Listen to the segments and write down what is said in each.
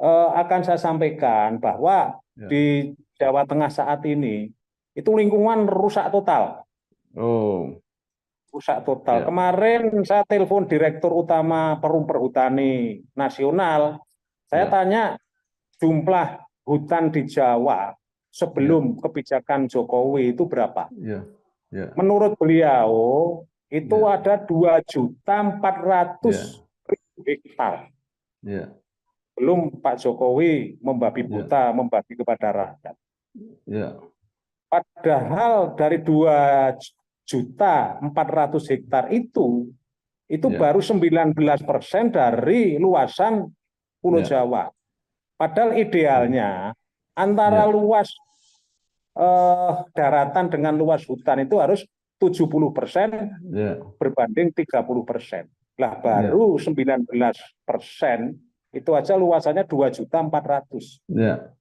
akan saya sampaikan bahwa Ya. di Jawa Tengah saat ini itu lingkungan rusak total. Oh, Rusak total. ya, Kemarin saya telepon Direktur Utama Perum Perhutani Nasional. Saya ya, tanya jumlah hutan di Jawa ya, sebelum kebijakan Jokowi itu berapa? ya, ya, Menurut beliau itu ya, ada 2.400.000 ya, hektar. ya, Belum Pak Jokowi membabi ya, buta, membagi kepada rakyat. ya, Padahal dari 2.400.000 hektar itu ya, baru 19% dari luasan Pulau ya, Jawa. Padahal ya, idealnya antara ya, luas daratan dengan luas hutan itu harus 70% ya, berbanding 30%. Lah ya, baru 19% itu aja luasannya 2.400.000. ya.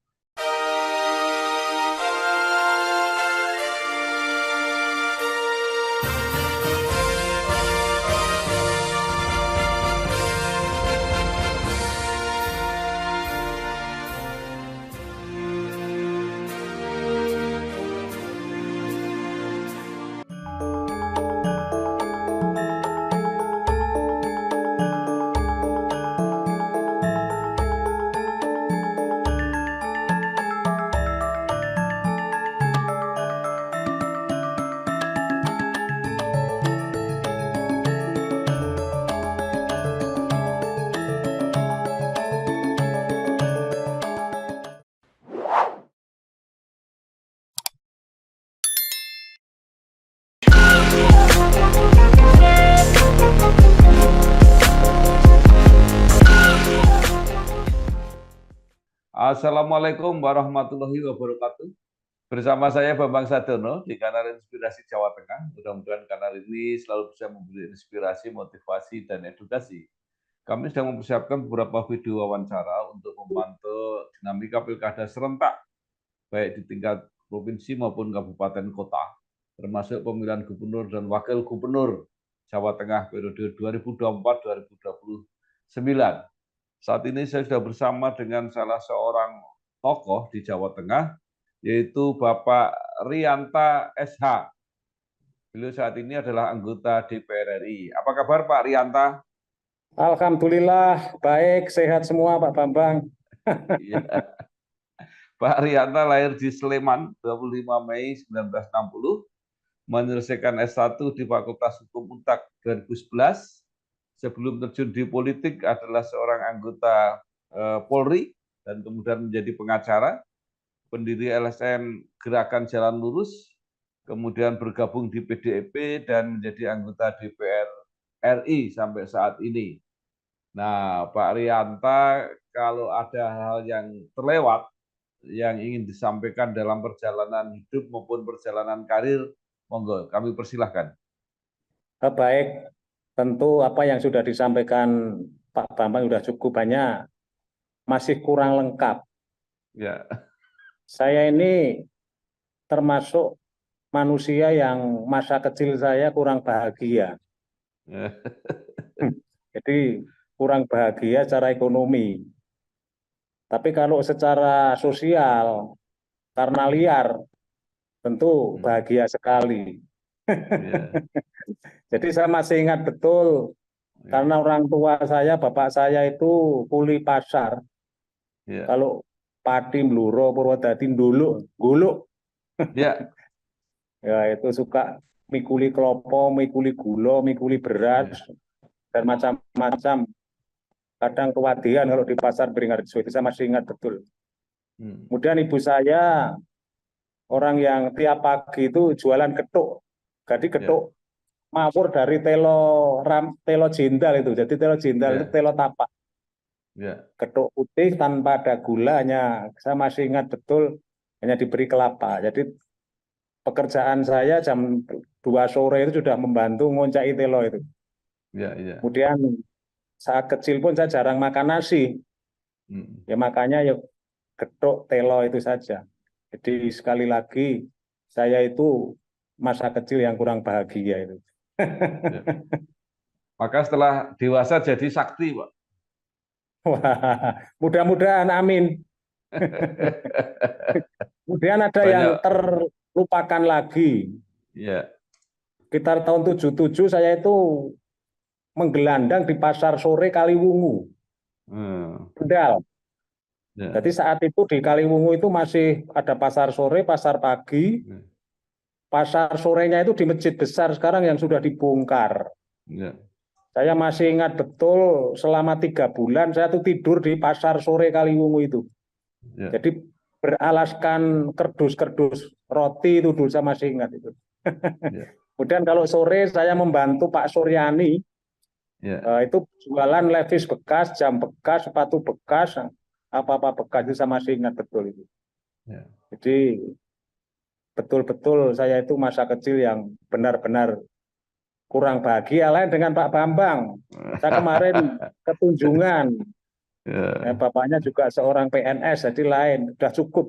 Assalamualaikum warahmatullahi wabarakatuh. Bersama saya Bambang Sadono di Kanal Inspirasi Jawa Tengah. Mudah-mudahan kanal ini selalu bisa memberi inspirasi, motivasi, dan edukasi. Kami sedang mempersiapkan beberapa video wawancara untuk memantau dinamika pilkada serentak, baik di tingkat provinsi maupun kabupaten kota, termasuk pemilihan gubernur dan wakil gubernur Jawa Tengah periode 2024-2029. Saat ini saya sudah bersama dengan salah seorang tokoh di Jawa Tengah, yaitu Bapak Rianta SH. Beliau saat ini adalah anggota DPR RI. Apa kabar Pak Rianta? Alhamdulillah baik, sehat semua Pak Bambang. Iya. Pak Rianta lahir di Sleman 25 Mei 1960, menyelesaikan S1 di Fakultas Hukum Untak 2011. Sebelum terjun di politik adalah seorang anggota Polri dan kemudian menjadi pengacara, pendiri LSM Gerakan Jalan Lurus, kemudian bergabung di PDIP dan menjadi anggota DPR RI sampai saat ini. Nah, Pak Rianta, kalau ada hal yang terlewat yang ingin disampaikan dalam perjalanan hidup maupun perjalanan karir, monggo kami persilahkan. Baik, tentu apa yang sudah disampaikan Pak Bambang sudah cukup banyak, masih kurang lengkap. Ya. Saya ini termasuk manusia yang masa kecil saya kurang bahagia. Jadi kurang bahagia secara ekonomi. Tapi kalau secara sosial, karena liar, tentu bahagia sekali. Ya. Jadi saya masih ingat betul, karena orang tua saya, bapak saya itu kuli pasar. Ya. Kalau pati Bluro, Purwodadi dulu, guluk. Ya. Ya itu suka mikuli klopo, mikuli gulo, mikuli beras, Ya. dan macam-macam. Kadang kewadian kalau di pasar Beringharjo, itu saya masih ingat betul. Kemudian ibu saya orang yang tiap pagi itu jualan ketuk. Jadi Ya. ketuk mawur dari telo jendal itu. Jadi telo jendal itu Ya. telo tapak. Ya. Ketuk putih tanpa ada gula, hanya saya masih ingat betul hanya diberi kelapa. Jadi pekerjaan saya jam 2 sore itu sudah membantu ngoncai telo itu. Ya. Ya. Kemudian saat kecil pun saya jarang makan nasi. Ya makanya ya getuk telo itu saja. Jadi sekali lagi saya itu masa kecil yang kurang bahagia itu. Ya. Maka setelah dewasa jadi sakti, Pak. Wah, mudah-mudahan amin. Kemudian ada yang Banyak. terlupakan lagi. Ya. Sekitar tahun 77 saya itu menggelandang di pasar sore Kaliwungu, Kendal. Ya. Jadi saat itu di Kaliwungu itu masih ada pasar sore, pasar pagi. Pasar sorenya itu di masjid besar sekarang yang sudah dibongkar. Ya. Saya masih ingat betul selama 3 bulan saya tuh tidur di pasar sore Kaliwungu itu. Ya. Jadi beralaskan kerdus-kerdus roti itu dulu saya masih ingat itu. Ya. Kemudian kalau sore saya membantu Pak Suryani, Ya. itu jualan levis bekas, jam bekas, sepatu bekas, apa-apa bekas itu saya masih ingat betul itu. Ya. Jadi betul-betul saya itu masa kecil yang benar-benar kurang bahagia. Lain dengan Pak Bambang. Saya kemarin ketunjungan, Ya. bapaknya juga seorang PNS, jadi lain, sudah cukup.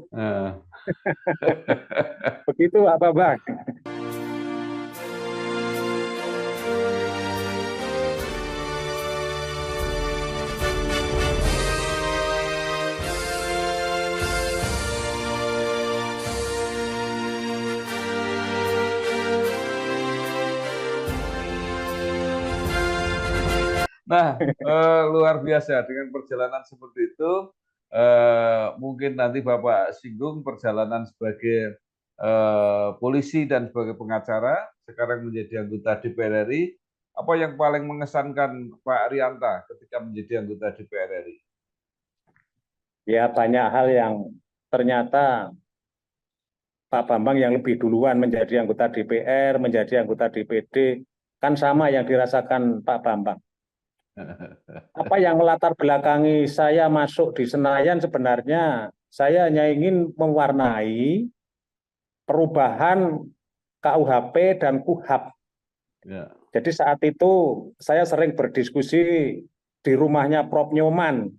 Begitu Pak Bambang. Nah, luar biasa dengan perjalanan seperti itu. Mungkin nanti Bapak singgung perjalanan sebagai polisi dan sebagai pengacara, sekarang menjadi anggota DPR RI. Apa yang paling mengesankan Pak Rianta ketika menjadi anggota DPR RI? Ya banyak hal yang ternyata Pak Bambang yang lebih duluan menjadi anggota DPR, menjadi anggota DPD, kan sama yang dirasakan Pak Bambang. Apa yang melatar belakangi saya masuk di Senayan sebenarnya saya hanya ingin mewarnai perubahan KUHP dan KUHAP. Ya. Jadi saat itu saya sering berdiskusi di rumahnya Prof. Nyoman.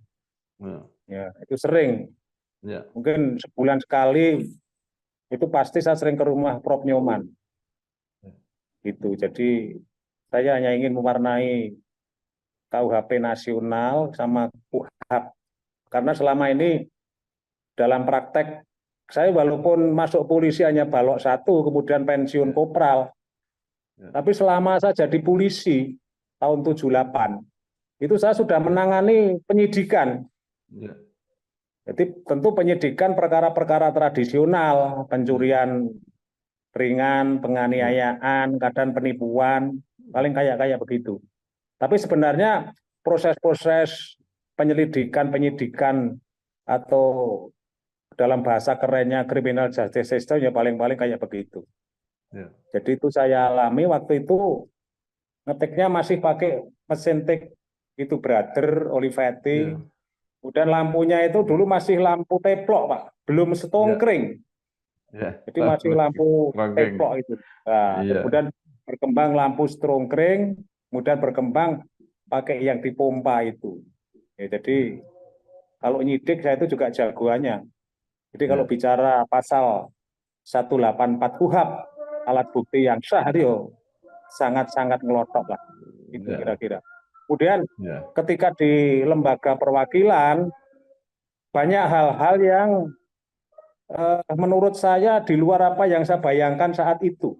Ya, itu sering. Ya. Mungkin sebulan sekali itu pasti saya sering ke rumah Prof. Nyoman. Gitu. Jadi saya hanya ingin mewarnai KUHP nasional sama KUHAP. Karena selama ini dalam praktek saya walaupun masuk polisi hanya balok 1, kemudian pensiun kopral, tapi selama saya jadi polisi tahun 78, itu saya sudah menangani penyidikan. Jadi tentu penyidikan perkara-perkara tradisional, pencurian ringan, penganiayaan, kadang penipuan, paling kayak begitu. Tapi sebenarnya proses-proses penyidikan atau dalam bahasa kerennya criminal justice system ya paling-paling kayak begitu. Ya. Jadi itu saya alami waktu itu ngetiknya masih pakai mesin tik itu Brother, Olivetti. Ya. Kemudian lampunya itu dulu masih lampu teplok Pak, belum setongkring. Ya. Jadi masih lampu teplok itu. Nah, ya. Kemudian berkembang lampu strongkring, kemudian berkembang pakai yang dipompa itu. Ya, jadi kalau nyidik saya itu juga jagoannya. Jadi kalau bicara pasal 184 KUHAP, alat bukti yang sah itu sangat-sangat ngelotok lah. Itu kira-kira. Kemudian ketika di lembaga perwakilan, banyak hal-hal yang menurut saya di luar apa yang saya bayangkan saat itu.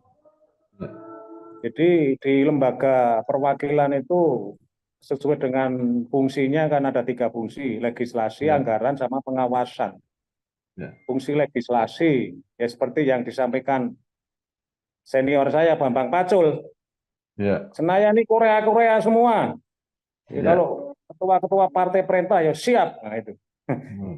Jadi di lembaga perwakilan itu sesuai dengan fungsinya kan ada 3 fungsi, legislasi, anggaran, sama pengawasan. Fungsi legislasi ya seperti yang disampaikan senior saya Bambang Pacul. Senayan ini Korea semua. Jadi kalau ketua-ketua partai perintah ya siap. Nah itu.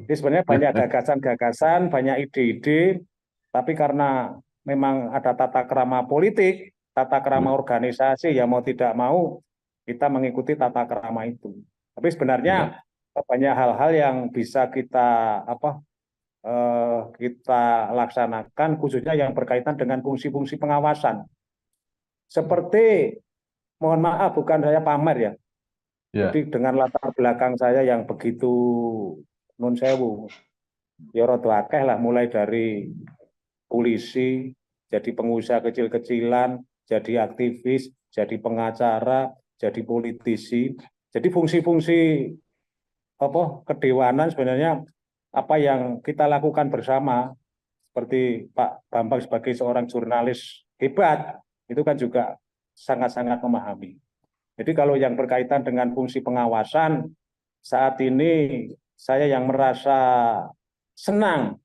Jadi sebenarnya banyak gagasan-gagasan, banyak ide-ide, tapi karena memang ada tata krama politik, tata krama organisasi, ya mau tidak mau kita mengikuti tata krama itu. Tapi sebenarnya banyak hal-hal yang bisa kita laksanakan, khususnya yang berkaitan dengan fungsi-fungsi pengawasan. Seperti, mohon maaf bukan saya pamer ya, jadi dengan latar belakang saya yang begitu nun sewu, ya rada akeh lah, mulai dari polisi, jadi pengusaha kecil-kecilan, jadi aktivis, jadi pengacara, jadi politisi. Jadi fungsi-fungsi kedewanan sebenarnya apa yang kita lakukan bersama, seperti Pak Bambang sebagai seorang jurnalis hebat, itu kan juga sangat-sangat memahami. Jadi kalau yang berkaitan dengan fungsi pengawasan, saat ini saya yang merasa senang,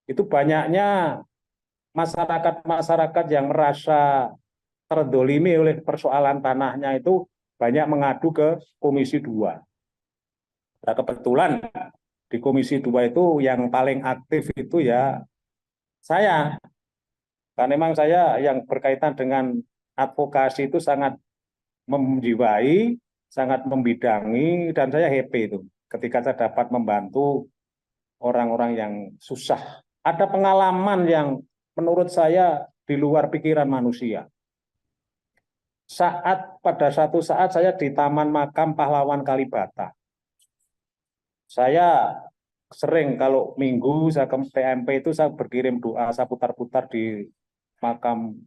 itu banyaknya masyarakat-masyarakat yang merasa terdolimi oleh persoalan tanahnya itu banyak mengadu ke Komisi 2. Nah, kebetulan di Komisi 2 itu yang paling aktif itu ya saya. Karena memang saya yang berkaitan dengan advokasi itu sangat menjiwai, sangat membidangi, dan saya happy itu ketika saya dapat membantu orang-orang yang susah. Ada pengalaman yang menurut saya di luar pikiran manusia. Pada satu saat saya di Taman Makam Pahlawan Kalibata. Saya sering kalau minggu saya ke PMP itu saya berkirim doa, saya putar-putar di makam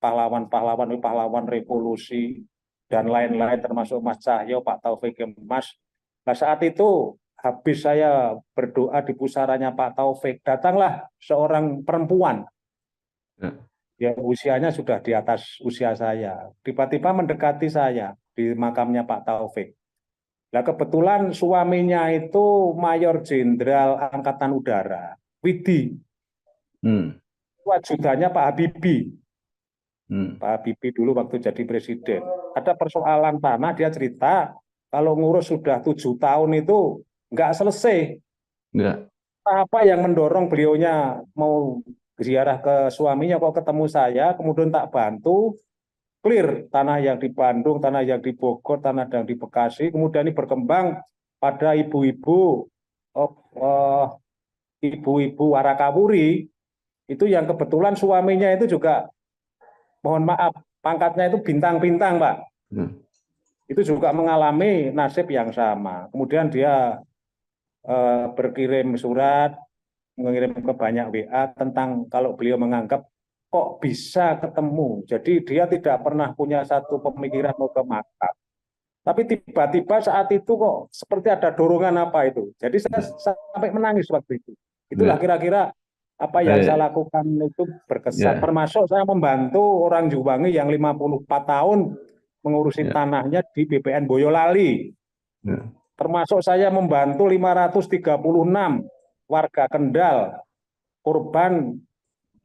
pahlawan revolusi dan lain-lain termasuk Mas Cahyo, Pak Taufik Kemas. Nah, saat itu habis saya berdoa di pusaranya Pak Taufik, datanglah seorang perempuan. Ya, usianya sudah di atas usia saya. Tiba-tiba mendekati saya di makamnya Pak Taufik. Nah, kebetulan suaminya itu Mayor Jenderal Angkatan Udara, Widi. Ajudannya Pak Habibie. Pak Habibie dulu waktu jadi presiden. Ada persoalan tanah, dia cerita, kalau ngurus sudah 7 tahun itu nggak selesai. Apa yang mendorong beliaunya mau ziarah ke suaminya, kok ketemu saya, kemudian tak bantu, clear tanah yang di Bandung, tanah yang di Bogor, tanah yang di Bekasi, kemudian ini berkembang pada ibu-ibu Warakawuri, itu yang kebetulan suaminya itu juga, mohon maaf, pangkatnya itu bintang-bintang, Pak. Itu juga mengalami nasib yang sama. Kemudian dia berkirim surat, mengirim ke banyak WA tentang kalau beliau menganggap kok bisa ketemu. Jadi dia tidak pernah punya satu pemikiran mau ke makam. Tapi tiba-tiba saat itu kok seperti ada dorongan apa itu. Jadi saya sampai menangis waktu itu. Itulah kira-kira apa yang saya lakukan itu berkesan. Termasuk saya membantu orang Juwangi yang 54 tahun mengurusin tanahnya di BPN Boyolali. Termasuk saya membantu 536 warga Kendal korban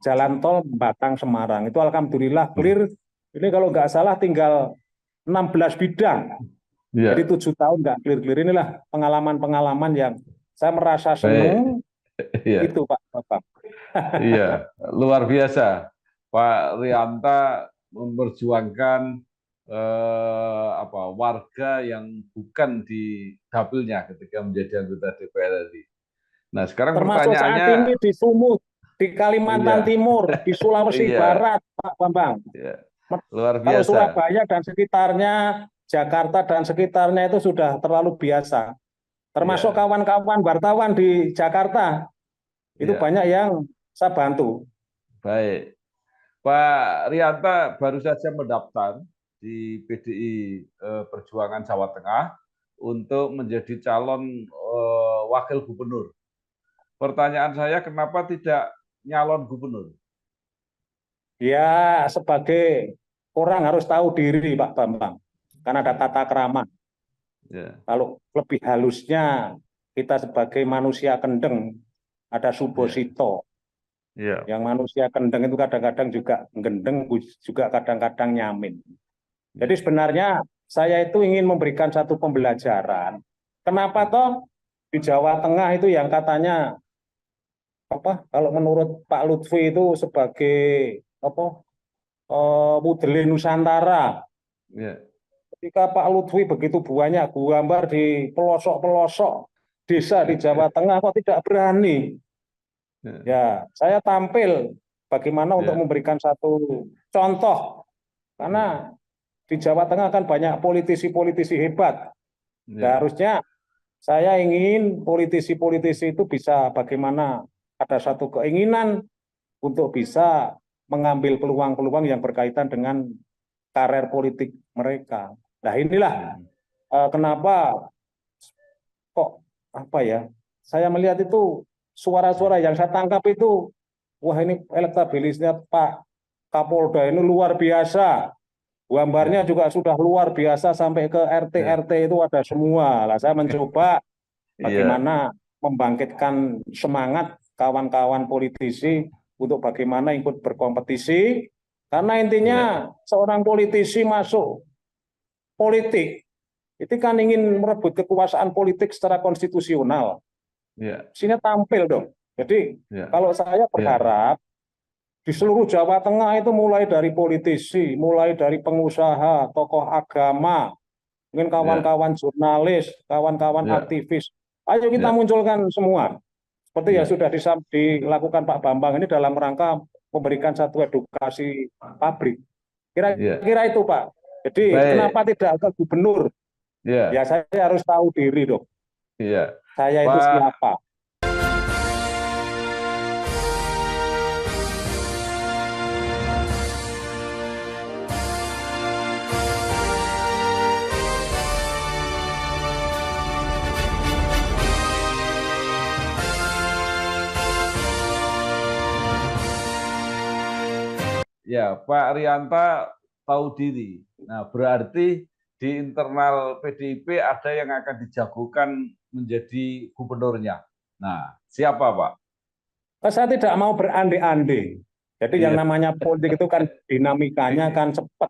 jalan tol Batang Semarang. Itu alhamdulillah clear. Ini kalau nggak salah tinggal 16 bidang. Jadi 7 tahun nggak clear-clear. Inilah pengalaman-pengalaman yang saya merasa senang. Itu Pak Bapak. Iya, luar biasa. Pak Rianta memperjuangkan warga yang bukan di dapilnya ketika menjadi anggota DPR RI. Nah, sekarang termasuk pertanyaannya, saat ini di Sumut, di Kalimantan Timur, di Sulawesi Barat, Pak Bambang. Luar biasa. Kalau Surabaya dan sekitarnya, Jakarta dan sekitarnya itu sudah terlalu biasa. Termasuk kawan-kawan wartawan di Jakarta, itu banyak yang saya bantu. Baik. Pak Rianta baru saja mendaftar di PDI Perjuangan Jawa Tengah untuk menjadi calon wakil gubernur. Pertanyaan saya, kenapa tidak nyalon gubernur? Ya, sebagai orang harus tahu diri, Pak Bambang. Karena ada tata krama. Kalau lebih halusnya, kita sebagai manusia kendeng, ada subosito. Yang manusia kendeng itu kadang-kadang juga gendeng, juga kadang-kadang nyamin. Jadi sebenarnya saya itu ingin memberikan satu pembelajaran. Kenapa toh di Jawa Tengah itu yang katanya kalau menurut Pak Lutfi itu sebagai Putri Nusantara. Ketika Pak Lutfi begitu banyak gambar di pelosok-pelosok desa di Jawa Tengah, kok tidak berani? Ya, saya tampil bagaimana untuk memberikan satu contoh. Karena di Jawa Tengah kan banyak politisi-politisi hebat. Nah, harusnya saya ingin politisi-politisi itu bisa bagaimana ada satu keinginan untuk bisa mengambil peluang-peluang yang berkaitan dengan karir politik mereka. Nah, inilah kenapa kok apa ya? Saya melihat itu suara-suara yang saya tangkap itu, wah ini elektabilitasnya Pak Kapolda ini luar biasa. Gambarnya Ya, juga sudah luar biasa sampai ke RT ya, RT itu ada semua. Lah saya mencoba iya, bagaimana membangkitkan semangat kawan-kawan politisi untuk bagaimana ikut berkompetisi. Karena intinya iya, seorang politisi masuk politik itu kan ingin merebut kekuasaan politik secara konstitusional. iya, Sini tampil dong. Jadi iya, kalau saya iya, berharap di seluruh Jawa Tengah itu mulai dari politisi, mulai dari pengusaha, tokoh agama, mungkin iya, kawan-kawan jurnalis, kawan-kawan iya, aktivis. Ayo kita iya, munculkan semua. Seperti yang iya, sudah dilakukan Pak Bambang ini dalam rangka memberikan satu edukasi pabrik. iya. Kira-kira itu Pak. Jadi Baik, kenapa tidak ke gubernur? Ya iya, saya harus tahu diri dong. iya. Saya itu Pak, siapa? ya, Pak Rianta tahu diri. Nah, berarti di internal PDIP ada yang akan dijagokan menjadi gubernurnya. Nah, siapa, Pak? Saya tidak mau berandai-andai. Jadi yang Iya, namanya politik itu kan dinamikanya kan cepat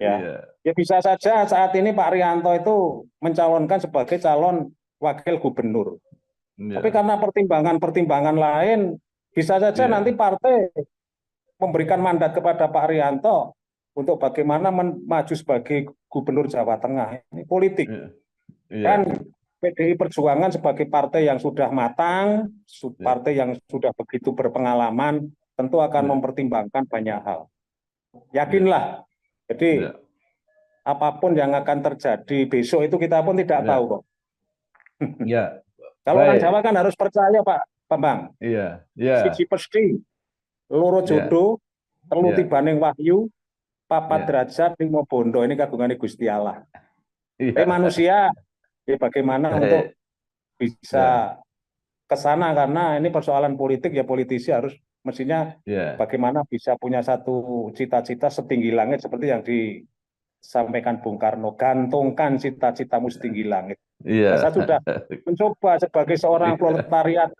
ya. iya, Ya bisa saja saat ini Pak Rianto itu mencalonkan sebagai calon wakil gubernur. Tapi iya, karena pertimbangan-pertimbangan lain, bisa saja nanti iya, partai memberikan mandat kepada Pak Rianto untuk bagaimana maju sebagai gubernur Jawa Tengah. Ini politik. iya, iya, Kan PDI Perjuangan sebagai partai yang sudah matang, iya, partai yang sudah begitu berpengalaman, tentu akan iya, mempertimbangkan banyak hal. iya, Yakinlah. Jadi iya, apapun yang akan terjadi besok itu kita pun tidak tahu iya, kok. iya. Kalau orang Jawa Baik, kan harus percaya Pak Bambang. iya, iya, Siji pesti, loro iya, jodoh, telu iya, tibaning wahyu, papat iya, derajat, limo bondo. Ini kagungane Gusti Allah. Tapi iya. manusia, ya bagaimana untuk Baik, iya, bisa ke sana karena ini persoalan politik ya politisi harus mestinya iya, bagaimana bisa punya satu cita-cita setinggi langit seperti yang disampaikan Bung Karno, gantungkan cita-citamu setinggi langit. iya, Nah, saya sudah mencoba sebagai seorang iya, proletariat,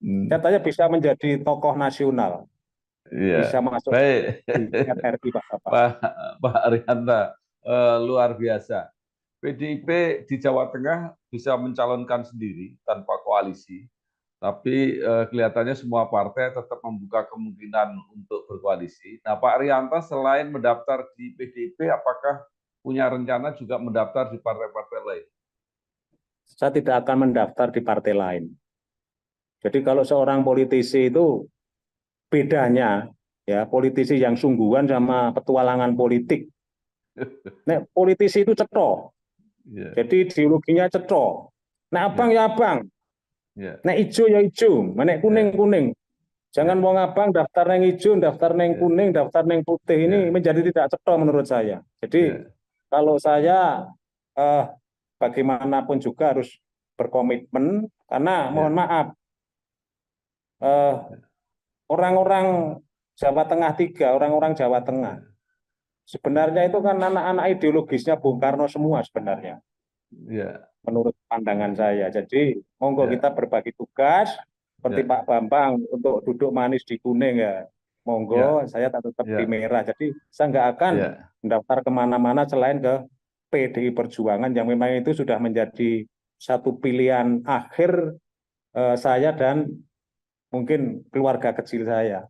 hmm, katanya bisa menjadi tokoh nasional, iya. bisa masuk Baik, di RRI Pak Bapak. Pak Pak Arianta, luar biasa. PDIP di Jawa Tengah bisa mencalonkan sendiri tanpa koalisi, tapi kelihatannya semua partai tetap membuka kemungkinan untuk berkoalisi. Nah, Pak Arianta selain mendaftar di PDIP, apakah punya rencana juga mendaftar di partai-partai lain? Saya tidak akan mendaftar di partai lain. Jadi kalau seorang politisi itu bedanya ya politisi yang sungguhan sama petualangan politik. Nah, politisi itu ceto. Iya, Jadi ideologinya ceto. Nah, abang iya, ya abang. iya, Nah, hijau ya hijau. Nah, kuning iya, kuning. Jangan iya, mau ngabang daftar neng hijau, daftar neng iya, kuning, daftar neng putih ini iya, menjadi tidak ceto menurut saya. Jadi iya, kalau saya eh, bagaimanapun juga harus berkomitmen karena mohon iya, maaf eh, orang-orang Jawa Tengah tiga, orang-orang Jawa Tengah iya, sebenarnya itu kan anak-anak ideologisnya Bung Karno semua sebenarnya iya, menurut pandangan saya. Jadi monggo iya, kita berbagi tugas seperti iya, Pak Bambang untuk duduk manis di kuning ya. Monggo saya tetap di iya, merah. Jadi saya nggak akan iya, mendaftar kemana-mana selain ke PDI Perjuangan yang memang itu sudah menjadi satu pilihan akhir saya dan mungkin keluarga kecil saya.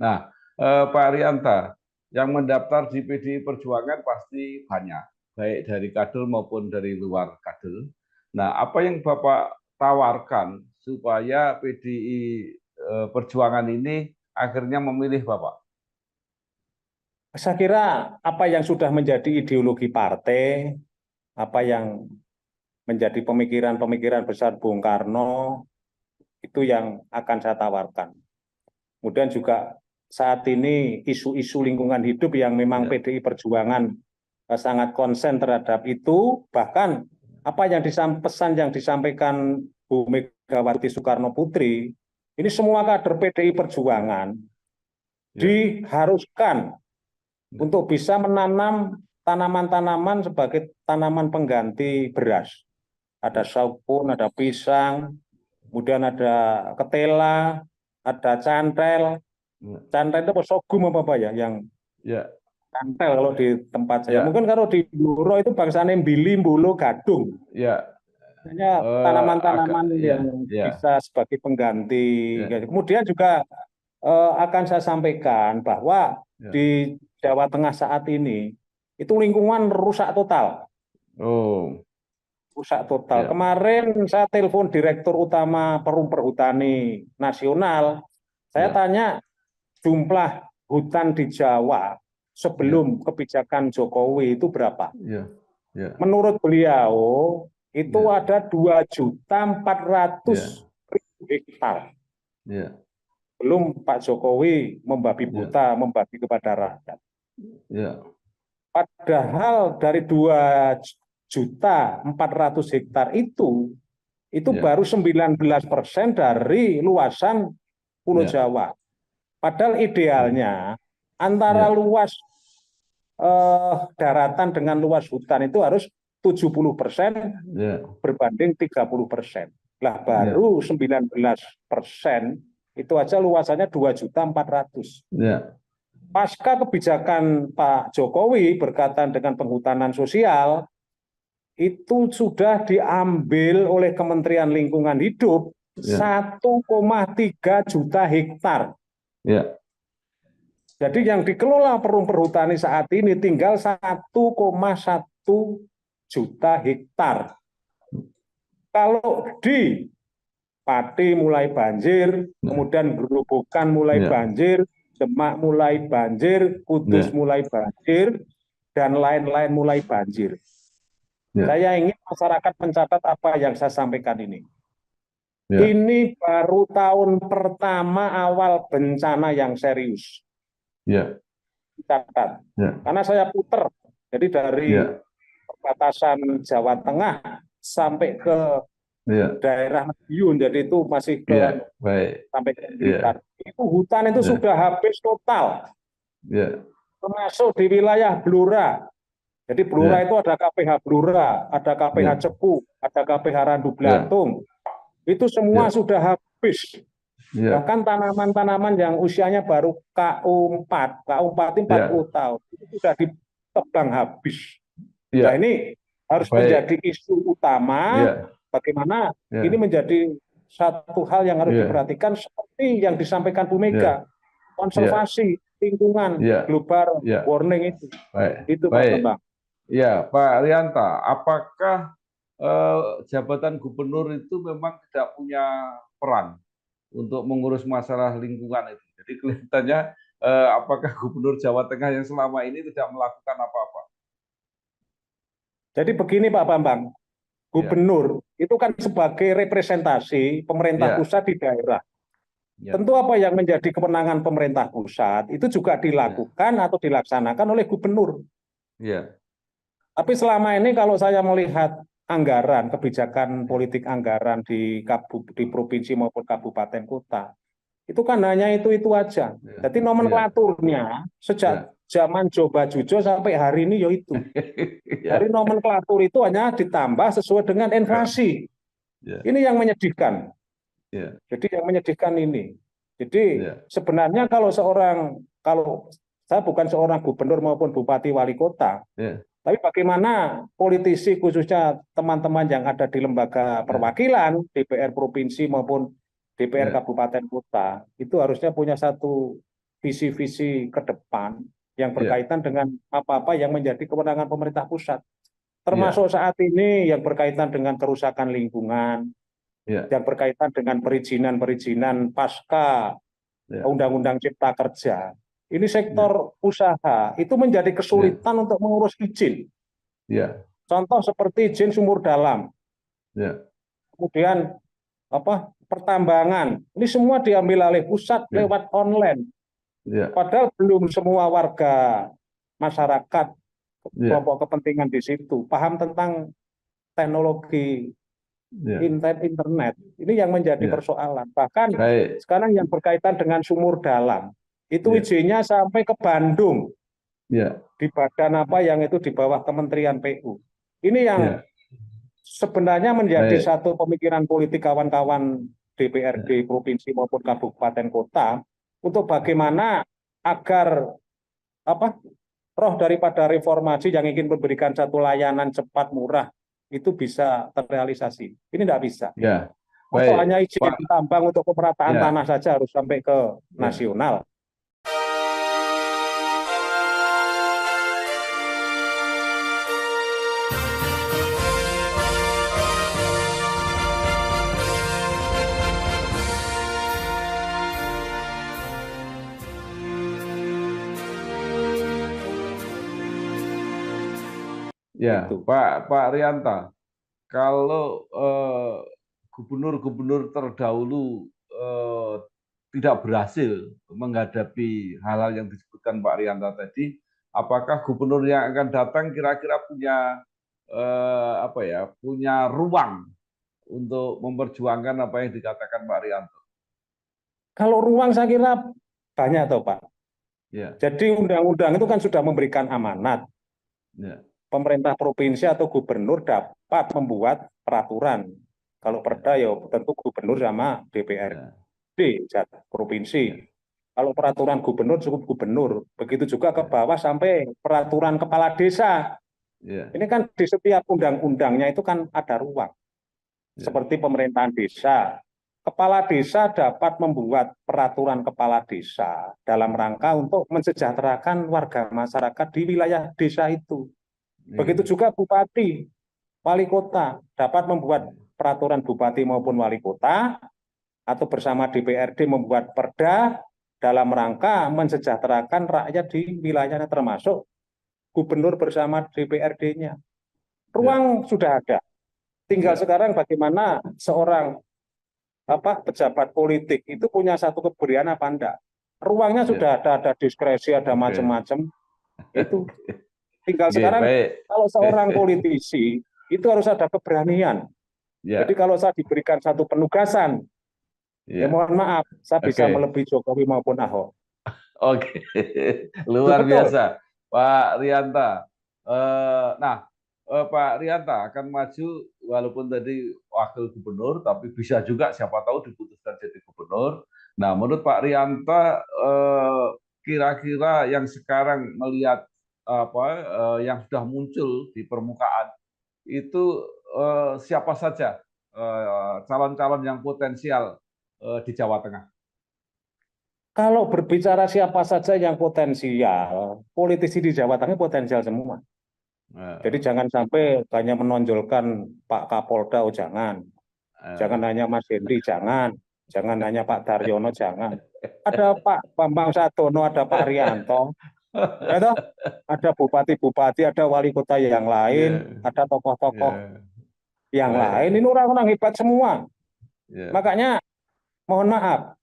Nah, Pak Arianta, yang mendaftar di PDI Perjuangan pasti banyak, baik dari kader maupun dari luar kader. Nah, apa yang Bapak tawarkan supaya PDI Perjuangan ini akhirnya memilih Bapak? Saya kira apa yang sudah menjadi ideologi partai, apa yang menjadi pemikiran-pemikiran besar Bung Karno, itu yang akan saya tawarkan. Kemudian juga saat ini isu-isu lingkungan hidup yang memang Ya, PDI Perjuangan sangat konsen terhadap itu, bahkan apa yang pesan yang disampaikan Bu Megawati Soekarno Putri, ini semua kader PDI Perjuangan diharuskan untuk bisa menanam tanaman-tanaman sebagai tanaman pengganti beras. Ada saupun, ada pisang, kemudian ada ketela, ada cantel. Cantel itu apa, sorghum apa ya? Yang cantel kalau di tempat saya. Mungkin kalau di Bluro itu bangsanya bili, bulu, gadung. Hanya tanaman-tanaman yang bisa sebagai pengganti. Kemudian juga akan saya sampaikan bahwa di Jawa Tengah saat ini itu lingkungan rusak total. Rusak total. Kemarin saya telepon Direktur Utama Perum Perhutani Nasional. Saya tanya jumlah hutan di Jawa sebelum kebijakan Jokowi itu berapa? Menurut beliau itu ada 2.400.000 hektar. Belum Pak Jokowi membabi buta, membagi kepada rakyat. Padahal dari 2.400.000 hektar itu baru 19% dari luasan Pulau Jawa. Padahal idealnya antara luas daratan dengan luas hutan itu harus 70% berbanding 30%. Lah baru 19% itu aja luasannya 2.400.000. Pasca kebijakan Pak Jokowi berkaitan dengan penghutanan sosial itu sudah diambil oleh Kementerian Lingkungan Hidup 1,3 juta hektar. Jadi yang dikelola Perum Perhutani saat ini tinggal 1,1 juta hektar. Kalau di Pati mulai banjir, kemudian Gerobokan mulai banjir, Demak mulai banjir, Kudus mulai banjir, dan lain-lain mulai banjir. Saya ingin masyarakat mencatat apa yang saya sampaikan ini. Ini baru tahun pertama awal bencana yang serius. Catat. Karena saya puter, jadi dari perbatasan Jawa Tengah sampai ke daerah Madiun, jadi itu masih ke sampai ke sekitar. Itu hutan itu sudah habis total. Termasuk di wilayah Blora. Jadi Blora itu ada KPH Blora, ada KPH Cepu, ada KPH Randu Blatung. Itu semua sudah habis. Bahkan tanaman-tanaman yang usianya baru KU4 ini 40 tahun, itu sudah ditebang habis. Nah ini harus menjadi isu utama, bagaimana ini menjadi satu hal yang harus diperhatikan seperti yang disampaikan Bu Mega, konservasi lingkungan, global warning itu. Itu Pak Bambang. Ya, Pak Rianta, apakah jabatan gubernur itu memang tidak punya peran untuk mengurus masalah lingkungan itu? Jadi kelihatannya apakah Gubernur Jawa Tengah yang selama ini tidak melakukan apa-apa? Jadi begini Pak Bambang, gubernur itu kan sebagai representasi pemerintah pusat di daerah. Tentu apa yang menjadi kewenangan pemerintah pusat itu juga dilakukan atau dilaksanakan oleh gubernur. Tapi selama ini kalau saya melihat anggaran, kebijakan politik anggaran di provinsi maupun kabupaten kota, itu kan hanya itu aja. Jadi nomenklaturnya sejak zaman Joba Jujo sampai hari ini yaitu. Dari nomenklatur itu hanya ditambah sesuai dengan inflasi. Ini yang menyedihkan. Jadi yang menyedihkan ini. Jadi sebenarnya kalau saya bukan seorang gubernur maupun bupati wali kota, tapi bagaimana politisi khususnya teman-teman yang ada di lembaga perwakilan, DPR provinsi maupun DPR kabupaten kota, itu harusnya punya satu visi-visi ke depan yang berkaitan dengan apa-apa yang menjadi kewenangan pemerintah pusat. Termasuk saat ini yang berkaitan dengan kerusakan lingkungan, yang berkaitan dengan perizinan pasca Undang-Undang Cipta Kerja. Ini sektor usaha itu menjadi kesulitan untuk mengurus izin. Contoh seperti izin sumur dalam. Kemudian pertambangan. Ini semua diambil alih pusat lewat online. Padahal belum semua warga masyarakat kelompok kepentingan di situ paham tentang teknologi Ya. internet. Ini yang menjadi Ya. persoalan. Bahkan Baik. sekarang yang berkaitan dengan sumur dalam, itu Ya. izinnya sampai ke Bandung. Ya. Di badan apa yang itu di bawah Kementerian PU. Ini yang Ya. sebenarnya menjadi Baik. satu pemikiran politik kawan-kawan DPRD provinsi maupun kabupaten kota untuk bagaimana agar roh daripada reformasi yang ingin memberikan satu layanan cepat murah itu bisa terrealisasi. Ini tidak bisa. Ya. Atau Baik. hanya izin Pak. tambang untuk pemerataan Ya. tanah saja harus sampai ke Ya. nasional. Ya, Itu. Pak Rianta, kalau gubernur-gubernur terdahulu tidak berhasil menghadapi hal-hal yang disebutkan Pak Rianta tadi, apakah gubernur yang akan datang kira-kira punya punya ruang untuk memperjuangkan apa yang dikatakan Pak Rianto? Kalau ruang saya kira banyak toh Pak. Ya. Jadi undang-undang itu kan sudah memberikan amanat. Ya. Pemerintah provinsi atau gubernur dapat membuat peraturan. Kalau perda ya tentu gubernur sama DPRD provinsi. Kalau peraturan gubernur cukup gubernur. Begitu juga ke bawah sampai peraturan kepala desa. Ini kan di setiap undang-undangnya itu kan ada ruang. Seperti pemerintahan desa. Kepala desa dapat membuat peraturan kepala desa dalam rangka untuk mensejahterakan warga masyarakat di wilayah desa itu. Begitu juga bupati, wali kota dapat membuat peraturan bupati maupun wali kota atau bersama DPRD membuat perda dalam rangka mensejahterakan rakyat di wilayahnya termasuk gubernur bersama DPRD-nya. Ruang sudah ada. Tinggal sekarang bagaimana seorang pejabat politik itu punya satu keberian apa enggak. Ruangnya sudah ada diskresi, ada macam-macam. Itu tinggal sekarang kalau seorang politisi itu harus ada keberanian. Jadi kalau saya diberikan satu penugasan, ya mohon maaf, saya bisa melebihi Jokowi maupun Ahok. Oke, luar biasa, Pak Rianta. Pak Rianta akan maju walaupun tadi wakil gubernur, tapi bisa juga siapa tahu diputuskan jadi gubernur. Nah, menurut Pak Rianta, kira-kira yang sekarang melihat yang sudah muncul di permukaan itu siapa saja calon-calon yang potensial di Jawa Tengah? Kalau berbicara siapa saja yang potensial, politisi di Jawa Tengah potensial semua. Jadi jangan sampai hanya menonjolkan Pak Kapolda, jangan hanya Mas Hendy, jangan hanya Pak Daryono, jangan. Ada Pak Bambang Sadono, ada Pak Rianto, ada bupati-bupati, ada wali kota yang lain, ada tokoh-tokoh yang lain. Ini orang-orang hebat semua. Makanya mohon maaf,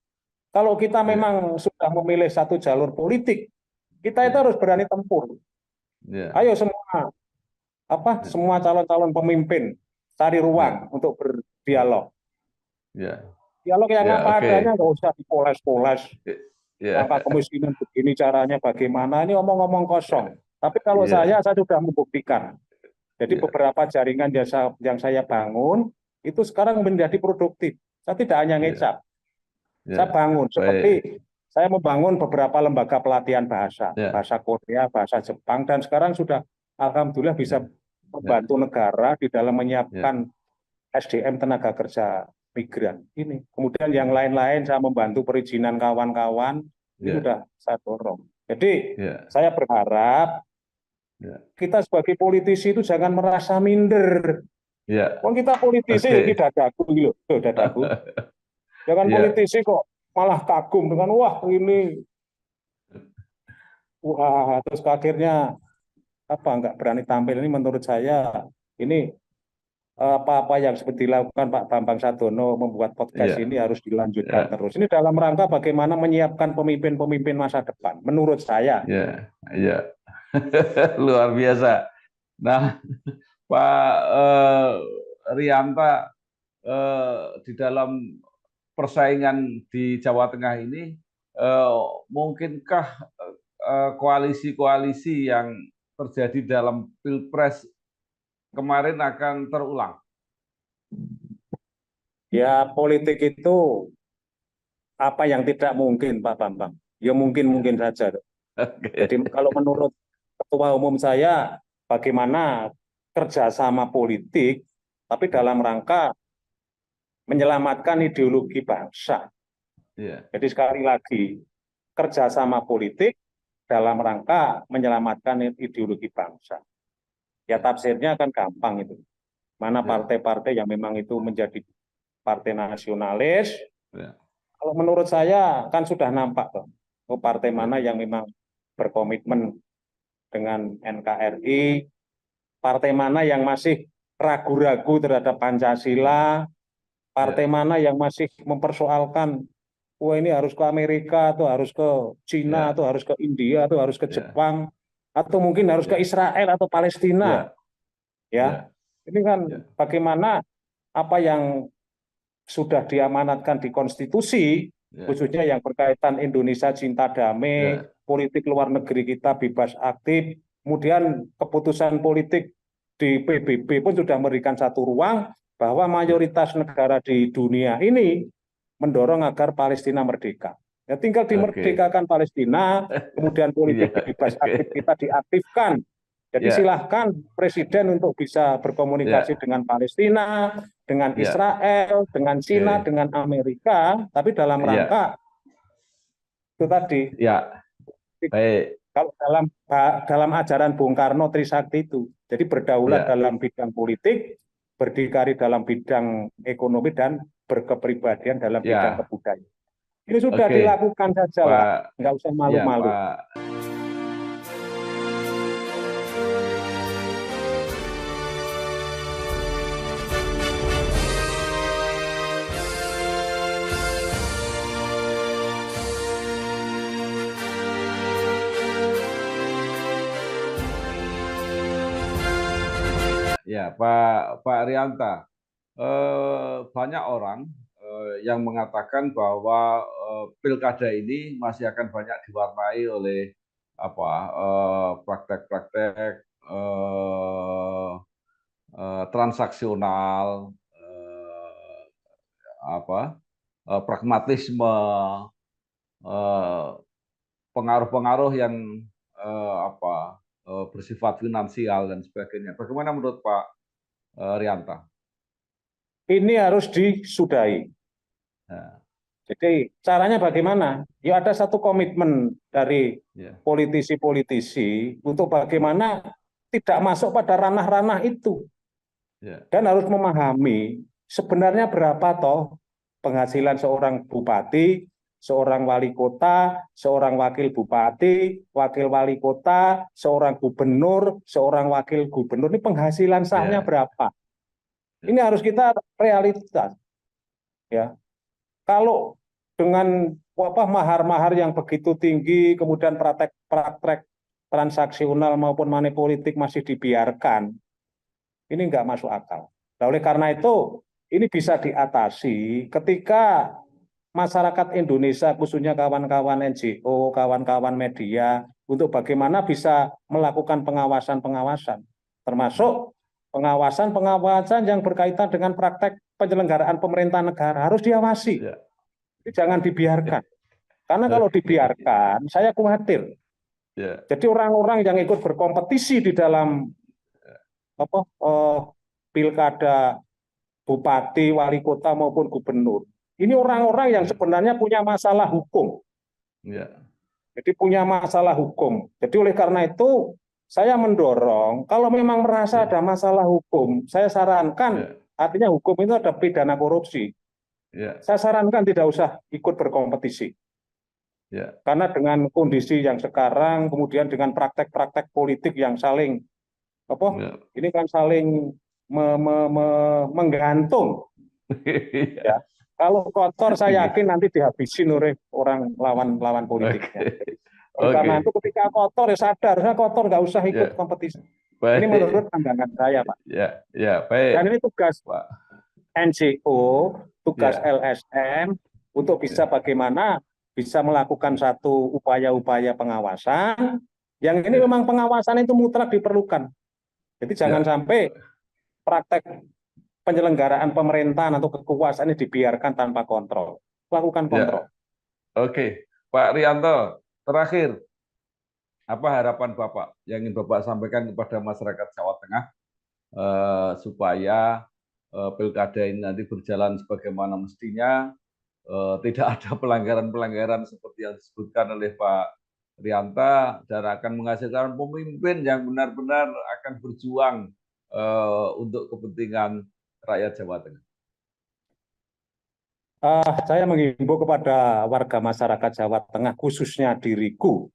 kalau kita memang sudah memilih satu jalur politik, kita itu harus berani tempur. Ayo semua calon-calon pemimpin cari ruang untuk berdialog. Dialog yang apa adanya, nggak usah dipoles-poles. Angka kemiskinan begini caranya bagaimana, ini omong-omong kosong. Tapi kalau saya sudah membuktikan. Jadi beberapa jaringan yang saya bangun itu sekarang menjadi produktif. Saya tidak hanya ngecap. Saya bangun seperti saya membangun beberapa lembaga pelatihan bahasa Korea, bahasa Jepang, dan sekarang sudah alhamdulillah bisa membantu negara di dalam menyiapkan SDM tenaga kerja migran ini. Kemudian yang lain-lain saya membantu perizinan kawan-kawan, ini sudah saya dorong. Jadi saya berharap kita sebagai politisi itu jangan merasa minder. Kita politisi kita dadaku. Jangan politisi kok malah kagum dengan terus akhirnya nggak berani tampil. Ini menurut saya ini apa yang seperti dilakukan Pak Bambang Sadono membuat podcast ini harus dilanjutkan terus. Ini dalam rangka bagaimana menyiapkan pemimpin-pemimpin masa depan. Menurut saya. Luar biasa. Nah, Pak Rianta, di dalam persaingan di Jawa Tengah ini, mungkinkah koalisi-koalisi yang terjadi dalam Pilpres kemarin akan terulang? Ya, politik itu apa yang tidak mungkin, Pak Bambang? Ya mungkin-mungkin saja. Jadi kalau menurut Ketua Umum saya, bagaimana kerjasama politik, tapi dalam rangka menyelamatkan ideologi bangsa. Jadi sekali lagi, kerjasama politik dalam rangka menyelamatkan ideologi bangsa. Ya tafsirnya kan gampang itu. Mana partai-partai yang memang itu menjadi partai nasionalis. Kalau menurut saya kan sudah nampak tuh, partai mana yang memang berkomitmen dengan NKRI, partai mana yang masih ragu-ragu terhadap Pancasila, partai mana yang masih mempersoalkan, wah ini harus ke Amerika, atau harus ke Cina, atau harus ke India, atau harus ke Jepang, atau mungkin harus ke Israel atau Palestina. Ya, ini kan bagaimana apa yang sudah diamanatkan di konstitusi, khususnya yang berkaitan Indonesia cinta damai, politik luar negeri kita bebas aktif, kemudian keputusan politik di PBB pun sudah memberikan satu ruang bahwa mayoritas negara di dunia ini mendorong agar Palestina merdeka. Ya tinggal dimerdekakan Palestina, kemudian politik bebas aktif kita diaktifkan. Jadi silahkan Presiden untuk bisa berkomunikasi dengan Palestina, dengan Israel, dengan Cina, dengan Amerika, tapi dalam rangka itu tadi. Ya, baik. Kalau dalam ajaran Bung Karno Trisakti itu, jadi berdaulat dalam bidang politik, berdikari dalam bidang ekonomi, dan berkepribadian dalam bidang kebudayaan. Ini sudah dilakukan saja lah, nggak usah malu-malu. Ya, Pak Rianta, banyak orang yang mengatakan bahwa pilkada ini masih akan banyak diwarnai oleh praktek-praktek transaksional, pragmatisme, pengaruh-pengaruh yang bersifat finansial dan sebagainya. Bagaimana menurut Pak Rianta? Ini harus disudahi. Jadi caranya bagaimana? Ya ada satu komitmen dari politisi-politisi untuk bagaimana tidak masuk pada ranah-ranah itu. Dan harus memahami sebenarnya berapa toh penghasilan seorang bupati, seorang wali kota, seorang wakil bupati, wakil wali kota, seorang gubernur, seorang wakil gubernur, ini penghasilan sahnya berapa? Ini harus kita realitas. Ya. Kalau dengan mahar-mahar yang begitu tinggi, kemudian praktek transaksional maupun money politik masih dibiarkan, ini nggak masuk akal. Nah, oleh karena itu, ini bisa diatasi ketika masyarakat Indonesia, khususnya kawan-kawan NGO, kawan-kawan media, untuk bagaimana bisa melakukan pengawasan-pengawasan, termasuk pengawasan-pengawasan yang berkaitan dengan praktek penyelenggaraan pemerintah negara, harus diawasi. Jadi jangan dibiarkan. Karena kalau dibiarkan, saya khawatir. Jadi orang-orang yang ikut berkompetisi di dalam pilkada bupati, wali kota maupun gubernur, ini orang-orang yang sebenarnya punya masalah hukum. Jadi punya masalah hukum. Jadi oleh karena itu saya mendorong, kalau memang merasa ada masalah hukum, saya sarankan, artinya hukum itu ada pidana korupsi. Saya sarankan tidak usah ikut berkompetisi. Karena dengan kondisi yang sekarang, kemudian dengan praktek-praktek politik yang saling ini kan saling menggantung. Ya. Kalau kotor saya yakin nanti dihabisin oleh orang lawan politiknya. Karena itu ketika kotor ya sadar, saya kotor nggak usah ikut kompetisi. Ini menurut pandangan saya, Pak. Ya, ya, baik. Dan ini tugas Pak. NGO, tugas Ya. LSM untuk bisa bagaimana bisa melakukan satu upaya-upaya pengawasan. Yang ini memang pengawasan itu mutlak diperlukan. Jadi jangan sampai praktek penyelenggaraan pemerintahan atau kekuasaan ini dibiarkan tanpa kontrol. Lakukan kontrol. Oke, Pak Rianto, terakhir, apa harapan Bapak yang ingin Bapak sampaikan kepada masyarakat Jawa Tengah supaya pilkada ini nanti berjalan sebagaimana mestinya, tidak ada pelanggaran-pelanggaran seperti yang disebutkan oleh Pak Rianta, dan akan menghasilkan pemimpin yang benar-benar akan berjuang untuk kepentingan rakyat Jawa Tengah. Saya menghimbau kepada warga masyarakat Jawa Tengah, khususnya diriku,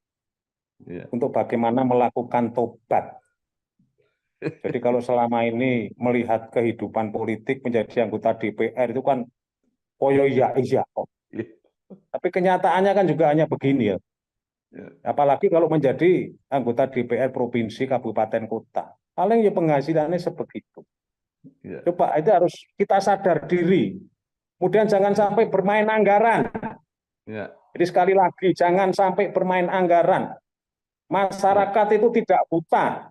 untuk bagaimana melakukan tobat. Jadi kalau selama ini melihat kehidupan politik menjadi anggota DPR itu kan, oh iya. Tapi kenyataannya kan juga hanya begini ya. Apalagi kalau menjadi anggota DPR provinsi, kabupaten, kota. Paling ya penghasilannya sebegitu. Coba itu harus kita sadar diri. Kemudian jangan sampai bermain anggaran. Jadi sekali lagi, jangan sampai bermain anggaran. Masyarakat itu tidak buta.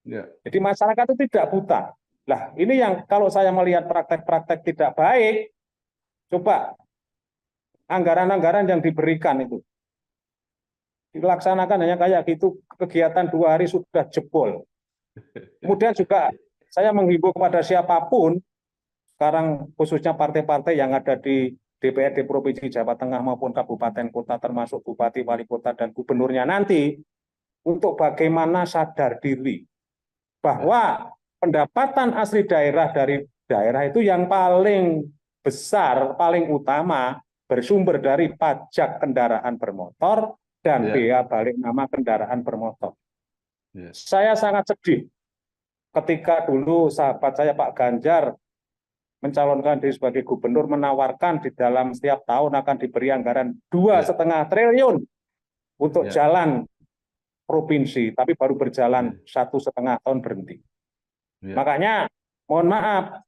Jadi masyarakat itu tidak buta. Nah, ini yang kalau saya melihat praktek-praktek tidak baik, coba anggaran-anggaran yang diberikan itu dilaksanakan hanya kayak gitu, kegiatan 2 hari sudah jebol. Kemudian juga saya menghimbau kepada siapapun, sekarang khususnya partai-partai yang ada di DPRD Provinsi Jawa Tengah maupun kabupaten kota, termasuk bupati, wali kota, dan gubernurnya nanti, untuk bagaimana sadar diri bahwa pendapatan asli daerah dari daerah itu yang paling besar, paling utama bersumber dari pajak kendaraan bermotor dan bea balik nama kendaraan bermotor. Saya sangat sedih ketika dulu sahabat saya Pak Ganjar mencalonkan diri sebagai gubernur, menawarkan di dalam setiap tahun akan diberi anggaran 2,5 triliun untuk jalan provinsi, tapi baru berjalan 1,5 tahun berhenti. Makanya mohon maaf,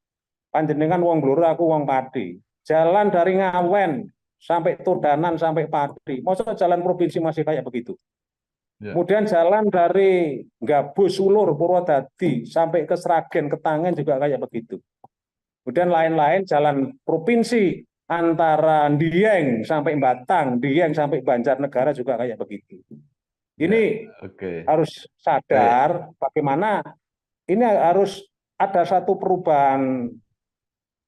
panjenengan wong Blora, aku wong Pati. Jalan dari Ngawen sampai Tudanan sampai Pati, maksudnya jalan provinsi masih kayak begitu. Kemudian jalan dari Gabus, Ulur, Purwodadi sampai ke Sragen, Ketangen juga kayak begitu. Kemudian lain-lain jalan provinsi antara Dieng sampai Batang, Dieng sampai Banjarnegara juga kayak begitu. Ini harus sadar bagaimana ini harus ada satu perubahan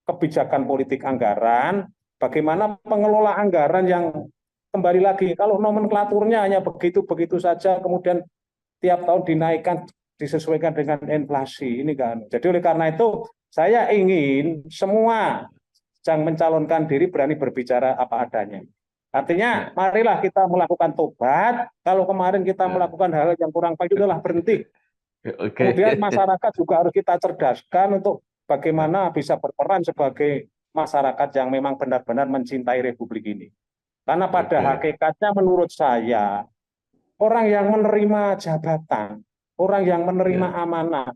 kebijakan politik anggaran, bagaimana pengelola anggaran yang kembali lagi, kalau nomenklaturnya hanya begitu-begitu saja, kemudian tiap tahun dinaikkan, disesuaikan dengan inflasi, ini kan. Jadi oleh karena itu, saya ingin semua yang mencalonkan diri berani berbicara apa adanya. Artinya, marilah kita melakukan tobat. Kalau kemarin kita melakukan hal yang kurang baik, itulah berhenti. Kemudian masyarakat juga harus kita cerdaskan untuk bagaimana bisa berperan sebagai masyarakat yang memang benar-benar mencintai Republik ini. Karena pada hakikatnya menurut saya, orang yang menerima jabatan, orang yang menerima amanah,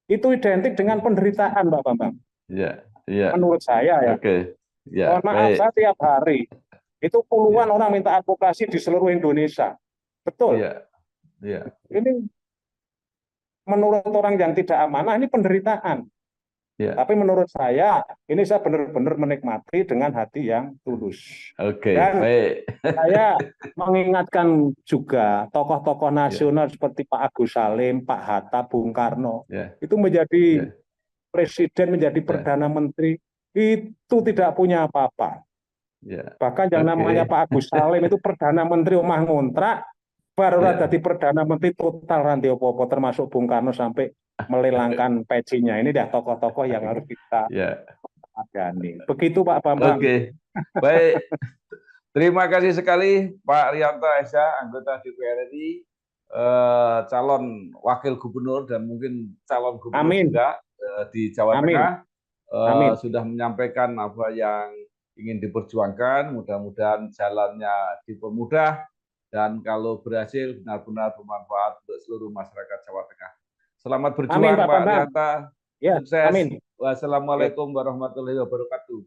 itu identik dengan penderitaan, Pak Bambang. Menurut saya ya. Mohon maaf, saya tiap hari itu puluhan orang minta advokasi di seluruh Indonesia. Betul. Ini menurut orang yang tidak amanah, ini penderitaan. Tapi menurut saya, ini saya benar-benar menikmati dengan hati yang tulus. Dan saya mengingatkan juga tokoh-tokoh nasional seperti Pak Agus Salim, Pak Hatta, Bung Karno, itu menjadi presiden, menjadi perdana menteri, itu tidak punya apa-apa. Bahkan yang namanya Pak Agus Salim itu perdana menteri omah ngontrak, baru jadi perdana menteri total ranti opo-opo, termasuk Bung Karno sampai melelangkan pecinya. Ini dah tokoh-tokoh yang harus kita adani. Begitu Pak Bambang. Baik. Terima kasih sekali Pak Rianto Esa, anggota DPR RI, calon wakil gubernur dan mungkin calon gubernur juga di Jawa Tengah, sudah menyampaikan apa yang ingin diperjuangkan. Mudah-mudahan jalannya dipermudah dan kalau berhasil benar-benar bermanfaat untuk seluruh masyarakat Jawa Tengah. Selamat Amin, berjuang Pak Pak Bambang. Rianta. Ya, Sukses. amin. Wassalamualaikum warahmatullahi wabarakatuh.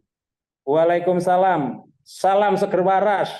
Waalaikumsalam. Salam seger waras.